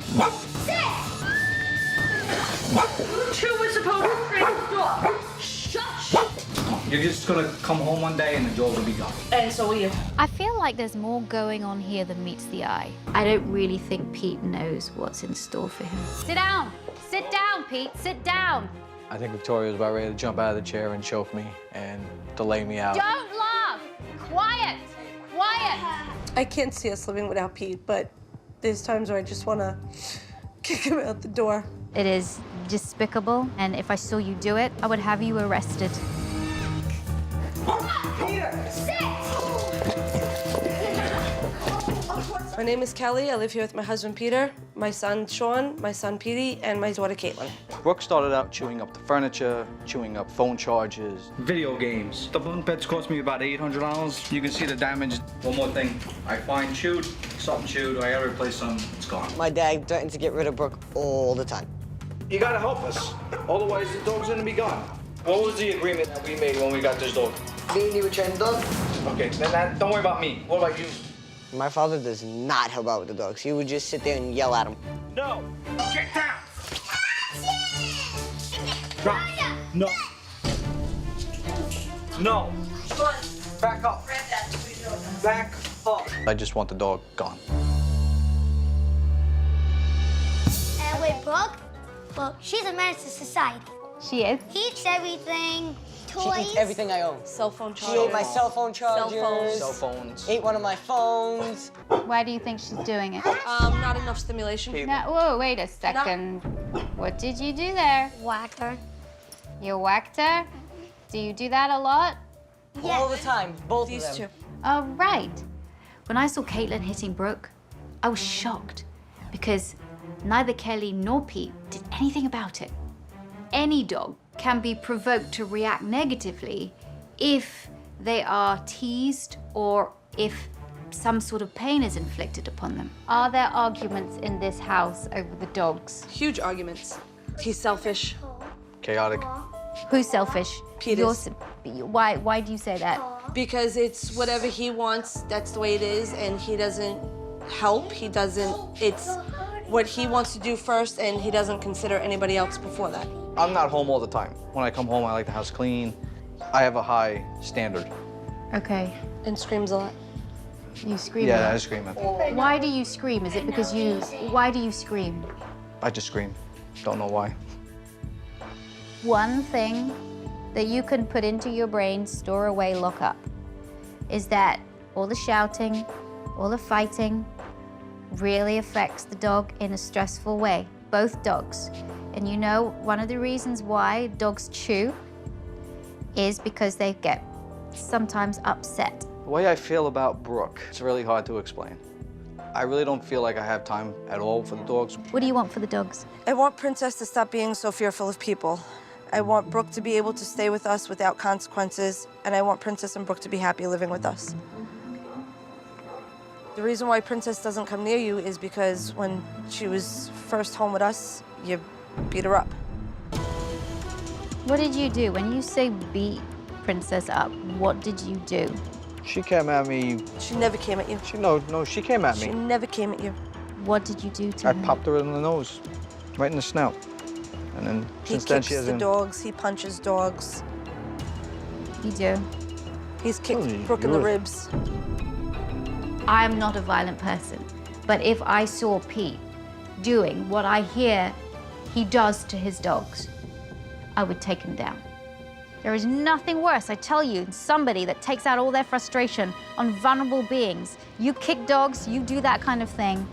Two were supposed to scream at the door. Shut. You're just gonna come home one day and the dog will be gone. And so are you. I feel like there's more going on here than meets the eye. I don't really think Pete knows what's in store for him. Sit down. Sit down, Pete. Sit down. I think Victoria was about ready to jump out of the chair and choke me and to lay me out. Don't laugh. Quiet. Quiet. I can't see us living without Pete, but there's times where I just want to kick him out the door. It is despicable, and if I saw you do it, I would have you arrested. My name is Kelly. I live here with my husband, Peter, my son, Sean, my son, Petey, and my daughter, Caitlin. Brooke started out chewing up the furniture, chewing up phone charges. Video games. The bunk beds cost me about $800. You can see the damage. One more thing. I find chewed, something chewed, I gotta replace something, it's gone. My dad threatened to get rid of Brooke all the time. You gotta help us. Otherwise, the dog's gonna be gone. What was the agreement that we made when we got this dog? Me and you were training the dog. Okay, then don't worry about me. What about you? My father does not help out with the dogs. He would just sit there and yell at them. No! Get down! Drop. No. No. Back up. Back up. I just want the dog gone. And with Brooke, well, she's a menace to society. She is. He eats everything, toys. She eats everything I own. Cell phone She chargers. ate my cell phone chargers. Cell phones. Ate one of my phones. Why do you think she's doing it? Not enough stimulation. Now, whoa, wait a second. What did you do there? Whacked her. You whacked her? Do you do that a lot? All the time, both These of two. them. Oh, right. When I saw Caitlin hitting Brooke, I was shocked because neither Kelly nor Pete did anything about it. Any dog can be provoked to react negatively if they are teased or if some sort of pain is inflicted upon them. Are there arguments in this house over the dogs? Huge arguments. He's selfish. Chaotic. Who's selfish? Pete You're is. Why do you say that? Because it's whatever he wants, that's the way it is, and he doesn't help. He doesn't, it's what he wants to do first, and he doesn't consider anybody else before that. I'm not home all the time. When I come home, I like the house clean. I have a high standard. Okay. And screams a lot. You scream. Yeah, I scream at them. Why do you scream? Is it because you... Why do you scream? I just scream. Don't know why. One thing that you can put into your brain, store away, lock up, is that all the shouting, all the fighting really affects the dog in a stressful way, both dogs. And you know, one of the reasons why dogs chew is because they get sometimes upset. The way I feel about Brooke, it's really hard to explain. I really don't feel like I have time at all for the dogs. What do you want for the dogs? I want Princess to stop being so fearful of people. I want Brooke to be able to stay with us without consequences, and I want Princess and Brooke to be happy living with us. The reason why Princess doesn't come near you is because when she was first home with us, you beat her up. What did you do? When you say beat Princess up, what did you do? She came at me. She never came at you. She came at She me. never came at you. What did you do to I her? popped her in the nose, right in the snout. And then He since then kicks she the hasn't. dogs, he punches dogs. You do. He's kicked Oh, Brooke in the you're- ribs. I'm not a violent person, but if I saw Pete doing what I hear he does to his dogs, I would take him down. There is nothing worse, I tell you, than somebody that takes out all their frustration on vulnerable beings. You kick dogs, you do that kind of thing.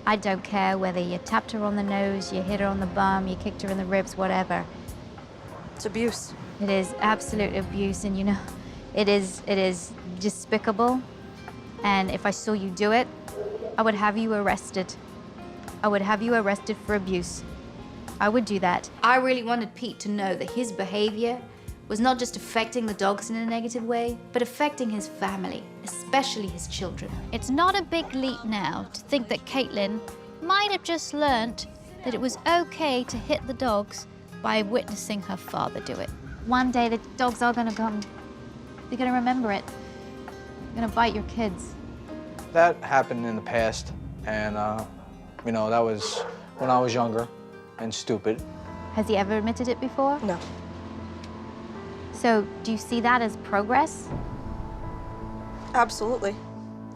I don't care whether you tapped her on the nose, you hit her on the bum, you kicked her in the ribs, whatever. It's abuse. It is absolute abuse, and you know, it is despicable. And if I saw you do it, I would have you arrested. I would have you arrested for abuse. I would do that. I really wanted Pete to know that his behavior was not just affecting the dogs in a negative way, but affecting his family, especially his children. It's not a big leap now to think that Caitlin might have just learnt that it was okay to hit the dogs by witnessing her father do it. One day the dogs are gonna come. They're gonna remember it. They're gonna bite your kids. That happened in the past, and You know, that was when I was younger and stupid. Has he ever admitted it before? No. So do you see that as progress? Absolutely.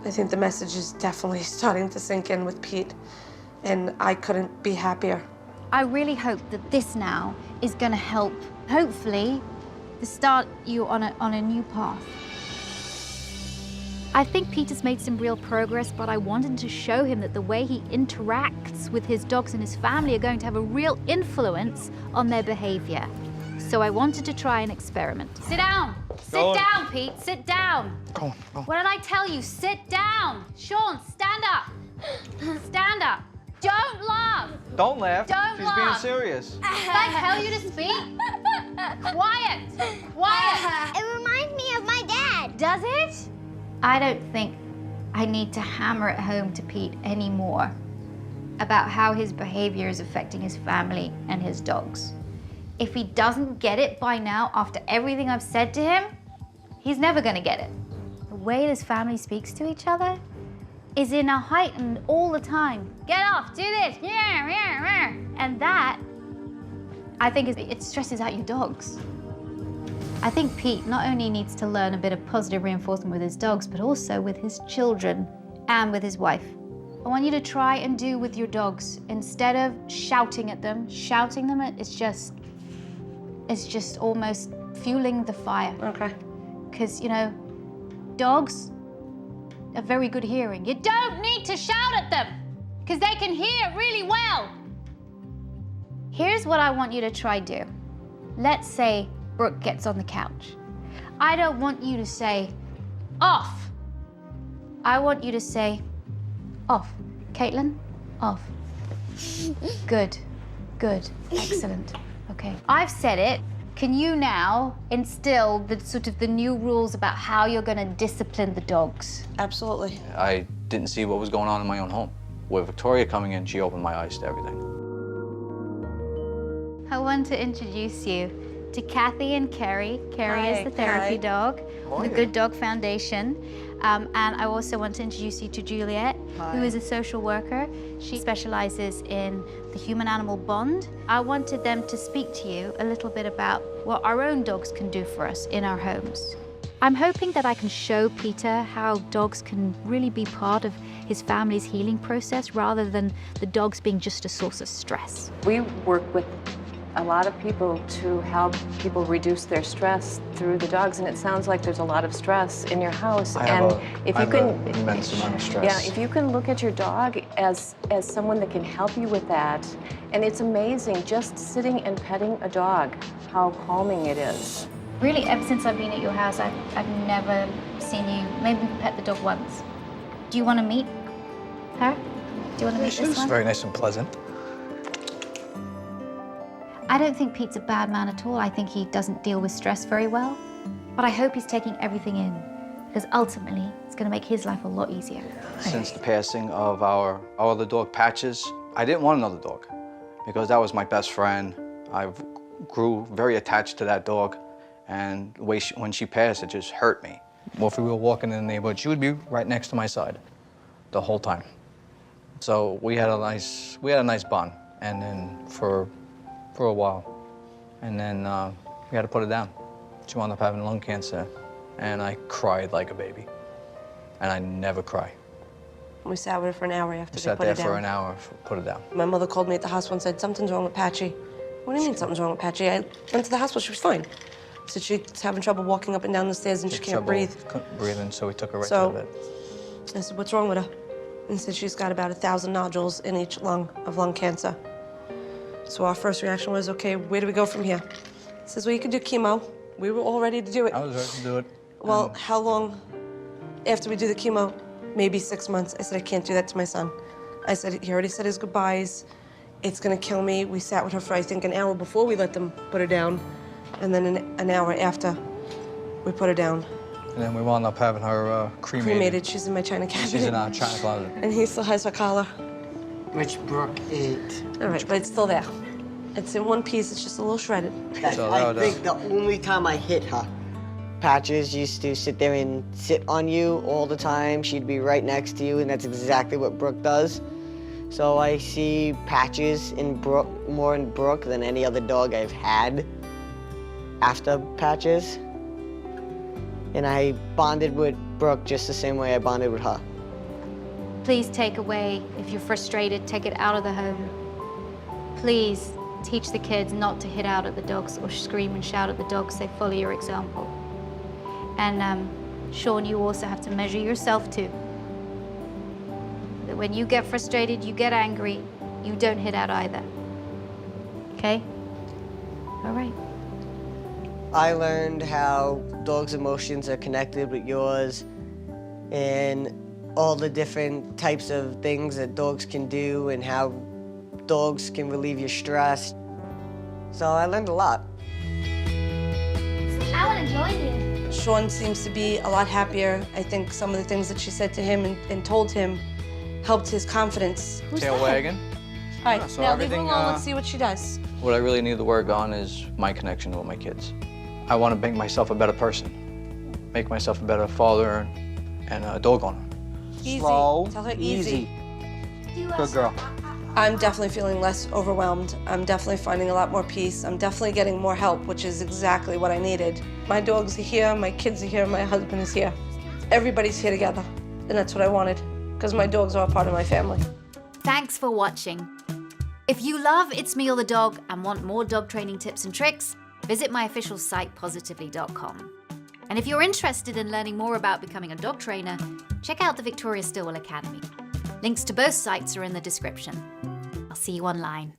I think the message is definitely starting to sink in with Pete, and I couldn't be happier. I really hope that this now is going to help, hopefully, to start you on a new path. I think Peter's made some real progress, but I wanted to show him that the way he interacts with his dogs and his family are going to have a real influence on their behavior. So I wanted to try an experiment. Sit down. Sit down, Pete. Sit down. Go on, go on. What did I tell you? Sit down. Sean, stand up. Stand up. Don't laugh. Don't laugh. Don't She's laugh. being serious. Did I tell you to speak? Quiet. Quiet. It reminds me of my dad. Does it? I don't think I need to hammer it home to Pete anymore about how his behavior is affecting his family and his dogs. If he doesn't get it by now, after everything I've said to him, he's never gonna get it. The way this family speaks to each other is in a heightened all the time. Get off, do this, yeah, yeah, yeah. And that, I think, it stresses out your dogs. I think Pete not only needs to learn a bit of positive reinforcement with his dogs, but also with his children and with his wife. I want you to try and do with your dogs, instead of shouting at them, it's just almost fueling the fire. Okay. Because, you know, dogs have very good hearing. You don't need to shout at them, because they can hear really well. Here's what I want you to try do. Let's say Brooke gets on the couch. I don't want you to say, off. I want you to say, off. Caitlin, off. Good, good, excellent. Okay, I've said it. Can you now instill the new rules about how you're gonna discipline the dogs? Absolutely. I didn't see what was going on in my own home. With Victoria coming in, she opened my eyes to everything. I want to introduce you to Kathy and Kerry. Kerry is the therapy dog, the Good Dog Foundation. And I also want to introduce you to Juliet, who is a social worker. She specializes in the human-animal bond. I wanted them to speak to you a little bit about what our own dogs can do for us in our homes. I'm hoping that I can show Peter how dogs can really be part of his family's healing process rather than the dogs being just a source of stress. We work with a lot of people to help people reduce their stress through the dogs, and it sounds like there's a lot of stress in your house. I have an immense amount of stress. Yeah, if you can look at your dog as someone that can help you with that, and it's amazing just sitting and petting a dog, how calming it is. Really, ever since I've been at your house, I've never seen you maybe pet the dog once. Do you want to meet her? Do you want to meet She this was one? very nice and pleasant. I don't think Pete's a bad man at all. I think he doesn't deal with stress very well. But I hope he's taking everything in, because ultimately, it's going to make his life a lot easier. Since the passing of our other dog, Patches, I didn't want another dog because that was my best friend. I grew very attached to that dog, and the way when she passed, it just hurt me. Well, if we were walking in the neighborhood, she would be right next to my side the whole time. So we had a nice bond, and then for a while, and then we had to put her down. She wound up having lung cancer, and I cried like a baby, and I never cry. We sat with her for an hour after We they sat put there her for down. an hour, put her down. My mother called me at the hospital and said, something's wrong with Patchy. What do you mean something's wrong with Patchy? I went to the hospital, she was fine. Said she's having trouble walking up and down the stairs and she can't breathe. Couldn't breathe, and so we took her right So- to the bed. I said, what's wrong with her? And he said she's got about 1,000 nodules in each lung of lung cancer. So our first reaction was, okay, where do we go from here? He says, well, you can do chemo. We were all ready to do it. I was ready to do it. Well, how long after we do the chemo? Maybe 6 months. I said, I can't do that to my son. I said, he already said his goodbyes. It's gonna kill me. We sat with her for, I think, an hour before we let them put her down. And then an hour after we put her down. And then we wound up having her cremated. She's in my china cabinet. She's in our china closet. And he still has her collar. Which Brooke ate. All right, but it's still there. It's in one piece, it's just a little shredded. So I think the only time I hit her, Patches used to sit there and sit on you all the time. She'd be right next to you, and that's exactly what Brooke does. So I see Patches in Brooke, more in Brooke than any other dog I've had after Patches. And I bonded with Brooke just the same way I bonded with her. Please take away, if you're frustrated, take it out of the home. Please teach the kids not to hit out at the dogs or scream and shout at the dogs. They follow your example. And Sean, you also have to measure yourself too. That when you get frustrated, you get angry, you don't hit out either. Okay? All right. I learned how dogs' emotions are connected with yours and all the different types of things that dogs can do and how dogs can relieve your stress. So I learned a lot. I want to join you. Sean seems to be a lot happier. I think some of the things that she said to him and told him helped his confidence. Tail wagging. All right, so now leave her everything, alone. Let's see what she does. What I really need to work on is my connection with my kids. I want to make myself a better person, make myself a better father and a dog owner. Easy. Slow, Tell her easy. Good girl. I'm definitely feeling less overwhelmed. I'm definitely finding a lot more peace. I'm definitely getting more help, which is exactly what I needed. My dogs are here, my kids are here, my husband is here. Everybody's here together, and that's what I wanted, because my dogs are a part of my family. Thanks for watching. If you love It's Me or the Dog and want more dog training tips and tricks, visit my official site, positively.com. And if you're interested in learning more about becoming a dog trainer, check out the Victoria Stilwell Academy. Links to both sites are in the description. I'll see you online.